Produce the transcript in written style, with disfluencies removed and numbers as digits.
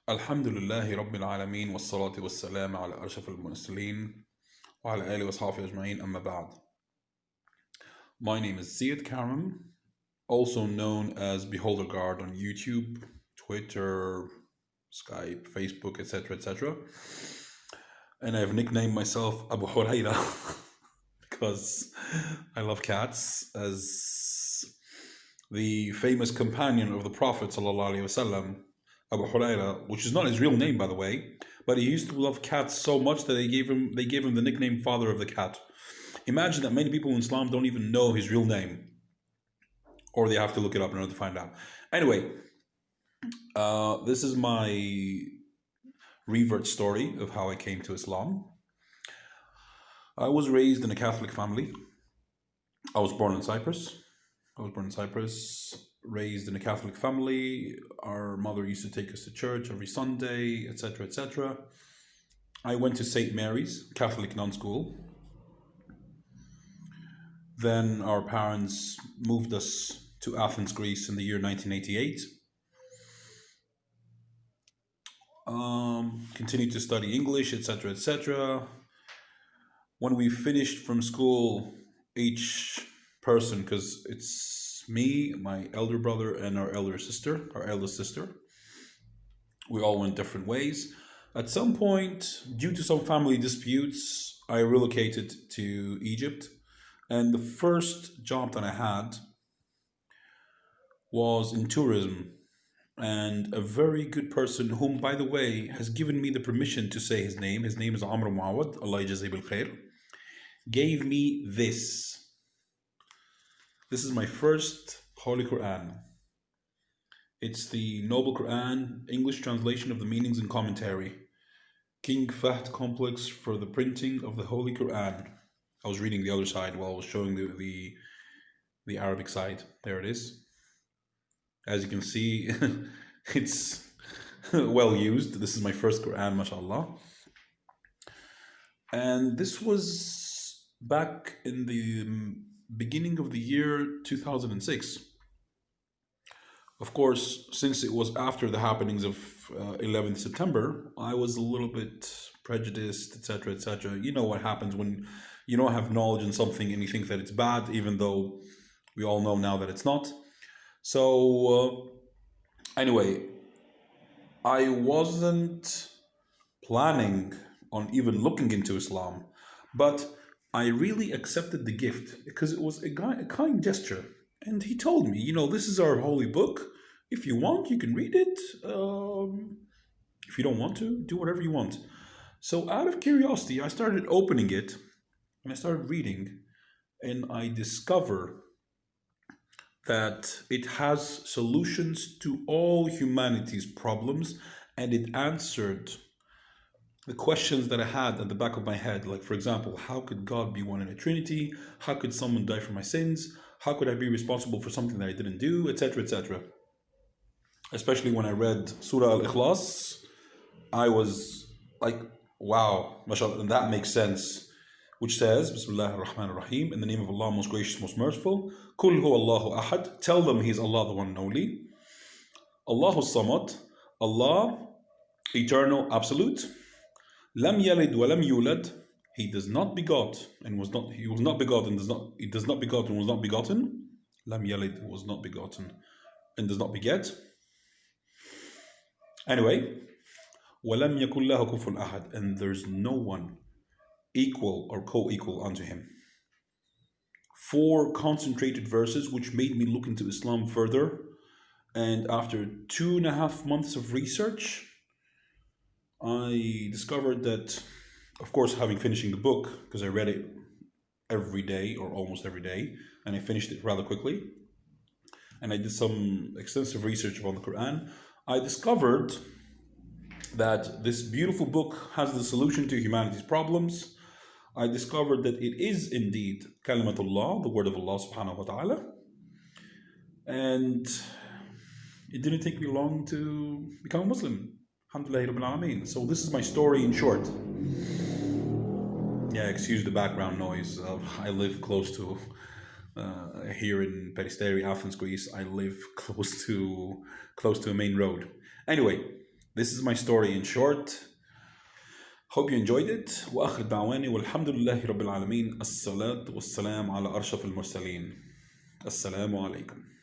الحمد لله رب العالمين والصلاة والسلام على أشرف المرسلين وعلى آله وأصحابه أجمعين أما بعد. My name is Ziad Karam, also known as Beholder Guard on YouTube, Twitter, Skype, Facebook, etc. etc. And I've nicknamed myself Abu Hurayra because I love cats, as the famous companion of the Prophet ﷺ, Abu Huraira, which is not his real name, by the way, but he used to love cats so much that they gave him the nickname Father of the Cat. Imagine that many people in Islam don't even know his real name, or they have to look it up in order to find out. Anyway, this is my revert story of how I came to Islam. I was raised in a Catholic family. I was born in Cyprus. Raised in a Catholic family. Our mother used to take us to church every Sunday, etc., etc. I went to St. Mary's Catholic non-school. Then our parents moved us to Athens, Greece in the year 1988. Continued to study English, etc., etc. When we finished from school, each person, because it's me, my elder brother, and our eldest sister, we all went different ways. At some point, due to some family disputes, I relocated to Egypt. And the first job that I had was in tourism. And a very good person, whom, by the way, has given me the permission to say his name. His name is Amr Muawad, Allah yajzi bil khair, gave me this. This is my first Holy Quran. It's the Noble Quran, English translation of the meanings and commentary. King Fahd Complex for the printing of the Holy Quran. I was reading the other side while I was showing the Arabic side. There it is. As you can see, it's well used. This is my first Quran, mashallah. And this was back in the beginning of the year 2006. Of course, since it was after the happenings of 11th September, I was a little bit prejudiced, etc., etc. You know what happens when you don't have knowledge in something and you think that it's bad, even though we all know now that it's not. So, anyway, I wasn't planning on even looking into Islam, but I really accepted the gift because it was a kind gesture. And he told me, this is our holy book. If you want, you can read it. If you don't want to, do whatever you want. So out of curiosity, I started opening it and I started reading, and I discover that it has solutions to all humanity's problems, and it answered the questions that I had at the back of my head. Like, for example, how could God be one in a Trinity? How could someone die for my sins? How could I be responsible for something that I didn't do, etc., etc.? Especially when I read Surah Al-Ikhlas, I was like, wow, mashallah, and that makes sense. Which says, Bismillah ar-Rahman ar-Rahim, in the name of Allah, most gracious, most merciful. Kul huwa Allahu ahad, tell them He is Allah, the one and only. Allahu samad, Allah, eternal, absolute. Lam yalid wa lam yulad, He does not begot and He was not begotten, He does not begot and was not begotten. Lam yalid, was not begotten and does not beget. Anyway, وَلَمْ يَكُنْ لَهُ كُفُوًا أَحَدٌ, and there's no one equal or co-equal unto Him. 4 concentrated verses which made me look into Islam further, and after 2.5 months of research, I discovered that, of course, having finishing the book, because I read it every day or almost every day, and I finished it rather quickly, and I did some extensive research on the Quran, I discovered that this beautiful book has the solution to humanity's problems. I discovered that it is indeed Kalimatullah, the word of Allah subhanahu wa ta'ala. And it didn't take me long to become a Muslim. Alhamdulillah Rabbil Alameen. So this is my story in short. Yeah, excuse the background noise. I live close to, here in Peristeri, Athens, Greece, I live close to a main road. Anyway, This is my story in short. Hope you enjoyed it. وآخر دعواني والحمد لله رب العالمين. الصلاة والسلام على أرشف المرسلين. السلام عليكم.